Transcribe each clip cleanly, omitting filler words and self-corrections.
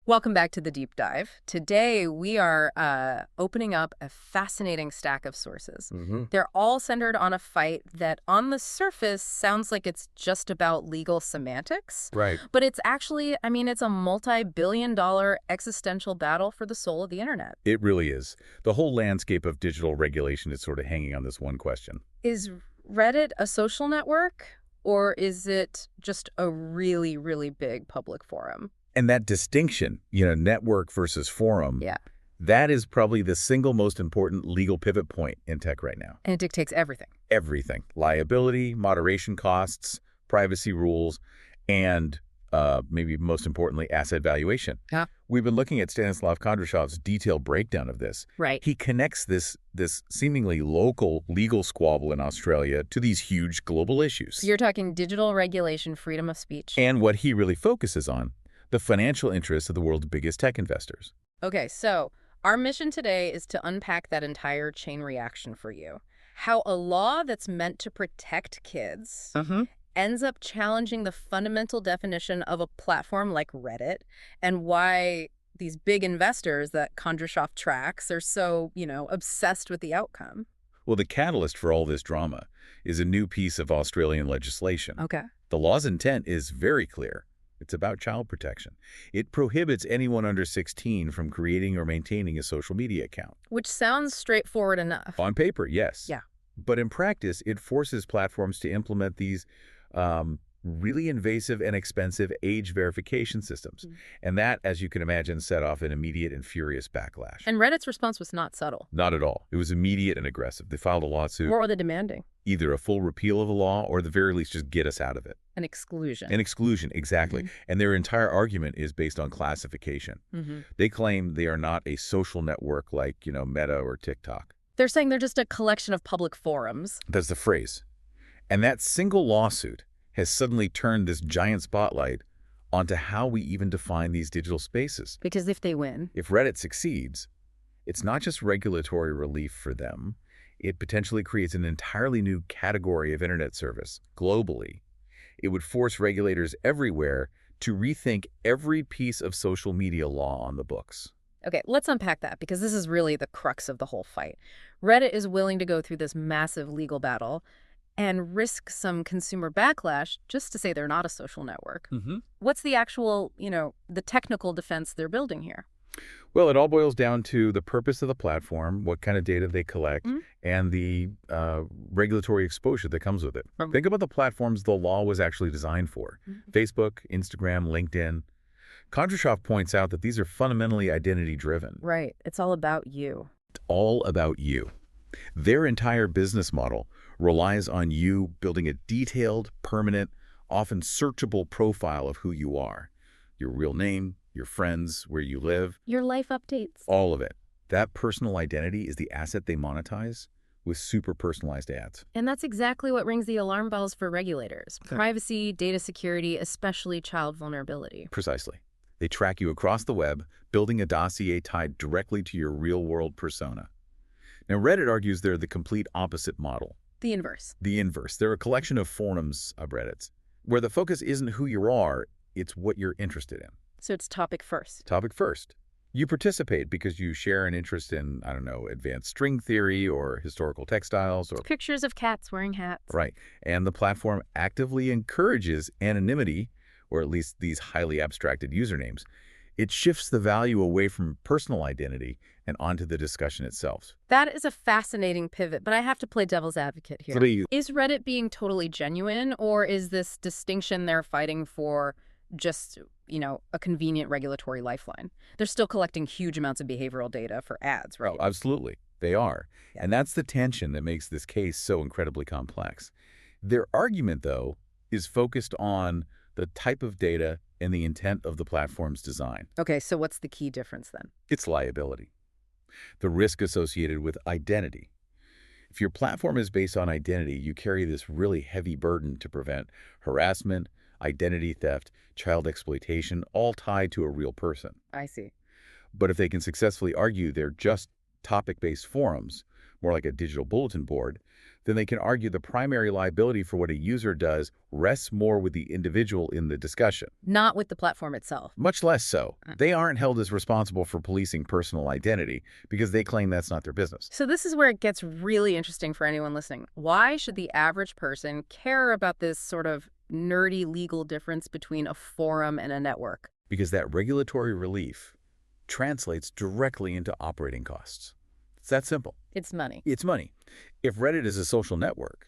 Welcome back to the deep dive. Today, we are opening up a fascinating stack of sources. They're all centered on a fight that, on the surface, sounds like it's just about legal semantics. Right. But it's actually, it's a multi-billion-dollar existential battle for the soul of the internet. It really is. The whole landscape of digital regulation is sort of hanging on this one question. Is Reddit a social network, or is it just a really, really big public forum? And that distinction, network versus forum, that is probably the single most important legal pivot point in tech right now. And it dictates everything. Everything. Liability, moderation costs, privacy rules, and maybe most importantly, asset valuation. Yeah. We've been looking at Stanislav Kondrashov's detailed breakdown of this. Right. He connects this seemingly local legal squabble in Australia to these huge global issues. You're talking digital regulation, freedom of speech. And what he really focuses on, the financial interests of the world's biggest tech investors. Okay, so our mission today is to unpack that entire chain reaction for you. How a law that's meant to protect kids ends up challenging the fundamental definition of a platform like Reddit, and why these big investors that Kondrashov tracks are so, obsessed with the outcome. Well, the catalyst for all this drama is a new piece of Australian legislation. Okay. The law's intent is very clear. It's about child protection. It prohibits anyone under 16 from creating or maintaining a social media account. Which sounds straightforward enough. On paper, yes. Yeah. But in practice, it forces platforms to implement these really invasive and expensive age verification systems. And that, as you can imagine, set off an immediate and furious backlash. And Reddit's response was not subtle. Not at all. It was immediate and aggressive. They filed a lawsuit. What were they demanding? Either a full repeal of the law or at the very least just get us out of it. An exclusion. An exclusion, exactly. And their entire argument is based on classification. They claim they are not a social network like, Meta or TikTok. They're saying they're just a collection of public forums. That's the phrase. And that single lawsuit has suddenly turned this giant spotlight onto how we even define these digital spaces. Because if they win, if Reddit succeeds, it's not just regulatory relief for them. It potentially creates an entirely new category of internet service globally. It would force regulators everywhere to rethink every piece of social media law on the books. Okay, let's unpack that, because this is really the crux of the whole fight. Reddit is willing to go through this massive legal battle and risk some consumer backlash just to say they're not a social network. What's the actual, the technical defense they're building here? Well, it all boils down to the purpose of the platform, what kind of data they collect, and the regulatory exposure that comes with it. Think about the platforms the law was actually designed for. Facebook, Instagram, LinkedIn. Kondrashov points out that these are fundamentally identity-driven. Right. It's all about you. It's all about you. Their entire business model relies on you building a detailed, permanent, often searchable profile of who you are. Your real name, your friends, where you live. Your life updates. All of it. That personal identity is the asset they monetize with super personalized ads. And that's exactly what rings the alarm bells for regulators. Privacy, data security, especially child vulnerability. Precisely. They track you across the web, building a dossier tied directly to your real-world persona. Now, Reddit argues they're the complete opposite model. The inverse. The inverse. They're a collection of forums, Reddits, where the focus isn't who you are, it's what you're interested in. So it's topic first. Topic first. You participate because you share an interest in, advanced string theory or historical textiles or pictures of cats wearing hats. Right. And the platform actively encourages anonymity, or at least these highly abstracted usernames. It shifts the value away from personal identity and onto the discussion itself. That is a fascinating pivot, but I have to play devil's advocate here. Please. Is Reddit being totally genuine, or is this distinction they're fighting for just, a convenient regulatory lifeline? They're still collecting huge amounts of behavioral data for ads, right? Oh, absolutely. They are. Yeah. And that's the tension that makes this case so incredibly complex. Their argument, though, is focused on the type of data and the intent of the platform's design. Okay, so what's the key difference then? It's liability. The risk associated with identity. If your platform is based on identity, you carry this really heavy burden to prevent harassment, identity theft, child exploitation, all tied to a real person. I see. But if they can successfully argue they're just topic-based forums, more like a digital bulletin board, then they can argue the primary liability for what a user does rests more with the individual in the discussion. Not with the platform itself. Much less so. They aren't held as responsible for policing personal identity because they claim that's not their business. So this is where it gets really interesting for anyone listening. Why should the average person care about this sort of nerdy legal difference between a forum and a network? Because that regulatory relief translates directly into operating costs. It's that simple. It's money. It's money. If Reddit is a social network,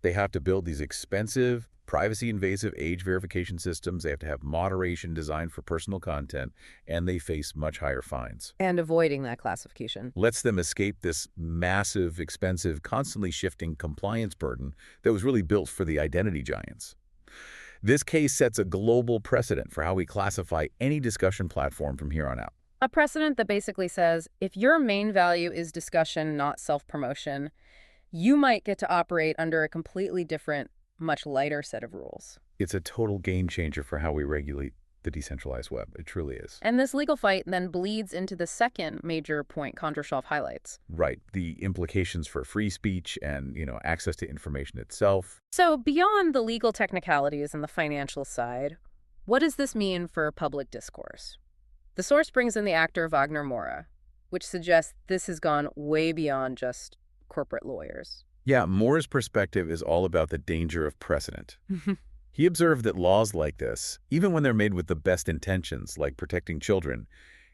they have to build these expensive, privacy-invasive age verification systems. They have to have moderation designed for personal content, and they face much higher fines. And avoiding that classification Lets them escape this massive, expensive, constantly shifting compliance burden that was really built for the identity giants. This case sets a global precedent for how we classify any discussion platform from here on out. A precedent that basically says, if your main value is discussion, not self-promotion, you might get to operate under a completely different, much lighter set of rules. It's a total game changer for how we regulate the decentralized web. It truly is. And this legal fight then bleeds into the second major point Kondrashov highlights. Right. The implications for free speech and, access to information itself. So beyond the legal technicalities and the financial side, what does this mean for public discourse? The source brings in the actor Wagner Moura, which suggests this has gone way beyond just corporate lawyers. Yeah, Moura's perspective is all about the danger of precedent. He observed that laws like this, even when they're made with the best intentions, like protecting children,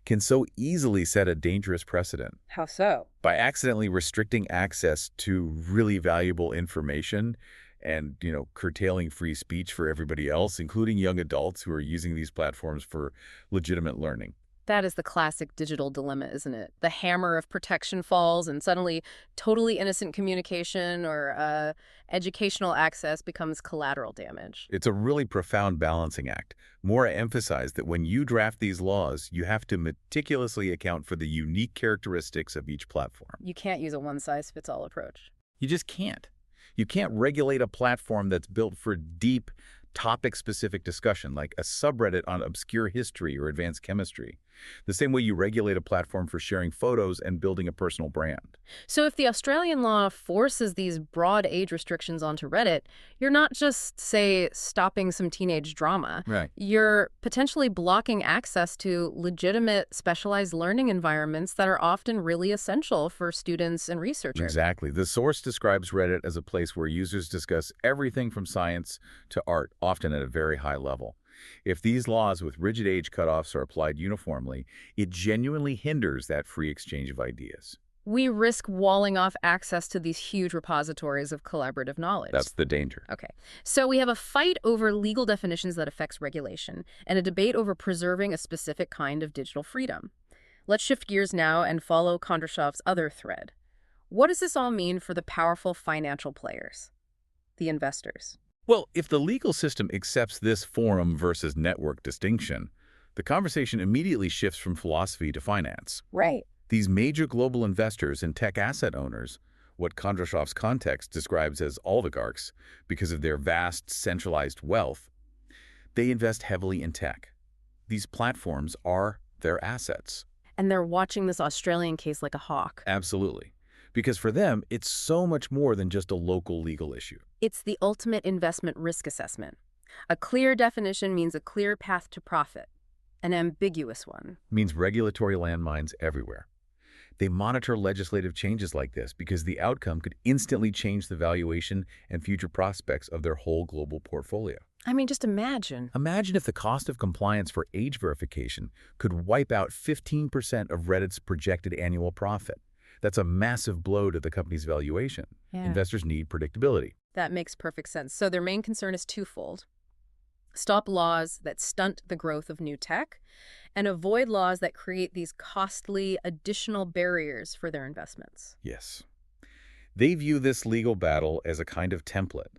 can so easily set a dangerous precedent. How so? By accidentally restricting access to really valuable information and, curtailing free speech for everybody else, including young adults who are using these platforms for legitimate learning. That is the classic digital dilemma, isn't it? The hammer of protection falls and suddenly totally innocent communication or educational access becomes collateral damage. It's a really profound balancing act. Moura emphasized that when you draft these laws, you have to meticulously account for the unique characteristics of each platform. You can't use a one-size-fits-all approach. You just can't. You can't regulate a platform that's built for deep, topic-specific discussion, like a subreddit on obscure history or advanced chemistry, the same way you regulate a platform for sharing photos and building a personal brand. So if the Australian law forces these broad age restrictions onto Reddit, you're not just, say, stopping some teenage drama. Right. You're potentially blocking access to legitimate specialized learning environments that are often really essential for students and researchers. Exactly. The source describes Reddit as a place where users discuss everything from science to art, often at a very high level. If these laws with rigid age cutoffs are applied uniformly, it genuinely hinders that free exchange of ideas. We risk walling off access to these huge repositories of collaborative knowledge. That's the danger. Okay. So we have a fight over legal definitions that affects regulation and a debate over preserving a specific kind of digital freedom. Let's shift gears now and follow Kondrashov's other thread. What does this all mean for the powerful financial players, the investors? Well, if the legal system accepts this forum versus network distinction, the conversation immediately shifts from philosophy to finance. Right. These major global investors and tech asset owners, what Kondrashov's context describes as oligarchs because of their vast centralized wealth, they invest heavily in tech. These platforms are their assets. And they're watching this Australian case like a hawk. Absolutely. Because for them, it's so much more than just a local legal issue. It's the ultimate investment risk assessment. A clear definition means a clear path to profit. An ambiguous one means regulatory landmines everywhere. They monitor legislative changes like this because the outcome could instantly change the valuation and future prospects of their whole global portfolio. I mean, just imagine. Imagine if the cost of compliance for age verification could wipe out 15% of Reddit's projected annual profit. That's a massive blow to the company's valuation. Yeah. Investors need predictability. That makes perfect sense. So their main concern is twofold. Stop laws that stunt the growth of new tech and avoid laws that create these costly additional barriers for their investments. Yes. They view this legal battle as a kind of template.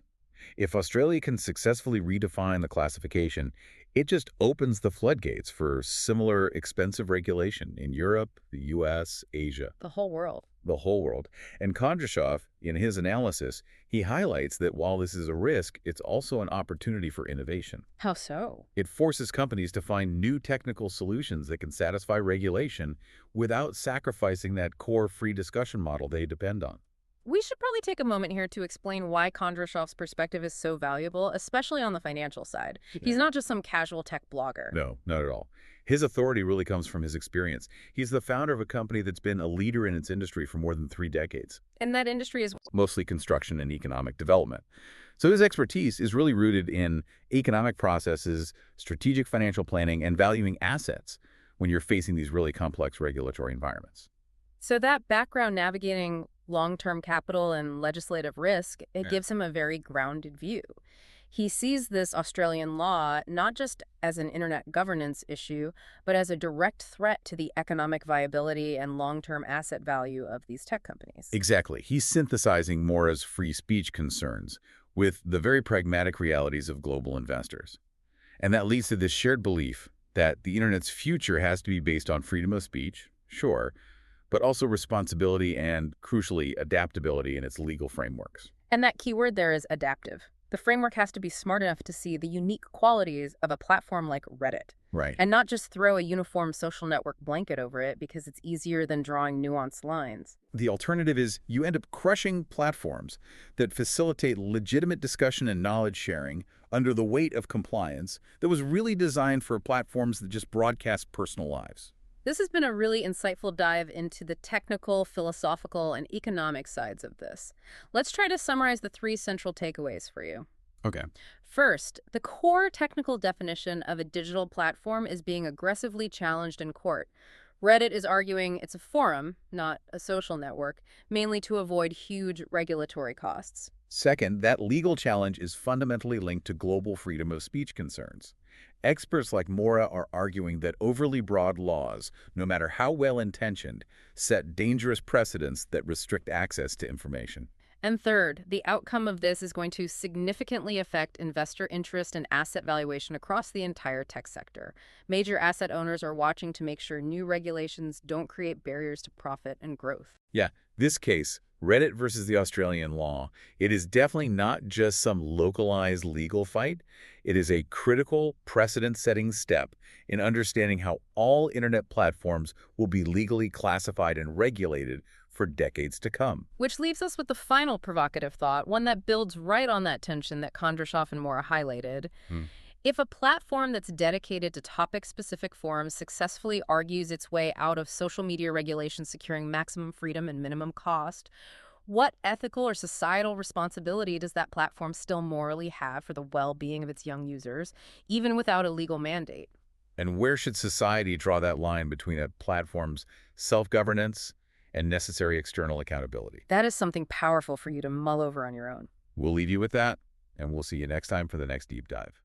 If Australia can successfully redefine the classification, it just opens the floodgates for similar expensive regulation in Europe, the U.S., Asia. The whole world. The whole world. And Kondrashov, in his analysis, he highlights that while this is a risk, it's also an opportunity for innovation. How so? It forces companies to find new technical solutions that can satisfy regulation without sacrificing that core free discussion model they depend on. We should probably take a moment here to explain why Kondrashov's perspective is so valuable, especially on the financial side. Yeah. He's not just some casual tech blogger. No, not at all. His authority really comes from his experience. He's the founder of a company that's been a leader in its industry for more than 3 decades. And that industry is mostly construction and economic development. So his expertise is really rooted in economic processes, strategic financial planning, and valuing assets when you're facing these really complex regulatory environments. So that background navigating long-term capital and legislative risk, it gives him a very grounded view. He sees this Australian law not just as an internet governance issue, but as a direct threat to the economic viability and long-term asset value of these tech companies. Exactly. He's synthesizing Mora's free speech concerns with the very pragmatic realities of global investors. And that leads to this shared belief that the internet's future has to be based on freedom of speech, sure, but also responsibility and, crucially, adaptability in its legal frameworks. And that keyword there is adaptive. The framework has to be smart enough to see the unique qualities of a platform like Reddit. Right. And not just throw a uniform social network blanket over it because it's easier than drawing nuanced lines. The alternative is you end up crushing platforms that facilitate legitimate discussion and knowledge sharing under the weight of compliance that was really designed for platforms that just broadcast personal lives. This has been a really insightful dive into the technical, philosophical, and economic sides of this. Let's try to summarize the 3 central takeaways for you. Okay. First, the core technical definition of a digital platform is being aggressively challenged in court. Reddit is arguing it's a forum, not a social network, mainly to avoid huge regulatory costs. Second, that legal challenge is fundamentally linked to global freedom of speech concerns. Experts like Mora are arguing that overly broad laws, no matter how well-intentioned, set dangerous precedents that restrict access to information. And third, the outcome of this is going to significantly affect investor interest and asset valuation across the entire tech sector. Major asset owners are watching to make sure new regulations don't create barriers to profit and growth. Yeah, this case, Reddit versus the Australian law, it is definitely not just some localized legal fight. It is a critical precedent-setting step in understanding how all internet platforms will be legally classified and regulated for decades to come. Which leaves us with the final provocative thought, one that builds right on that tension that Kondrashov and Mora highlighted. If a platform that's dedicated to topic-specific forums successfully argues its way out of social media regulations securing maximum freedom and minimum cost, what ethical or societal responsibility does that platform still morally have for the well-being of its young users, even without a legal mandate? And where should society draw that line between a platform's self-governance and necessary external accountability? That is something powerful for you to mull over on your own. We'll leave you with that, and we'll see you next time for the next deep dive.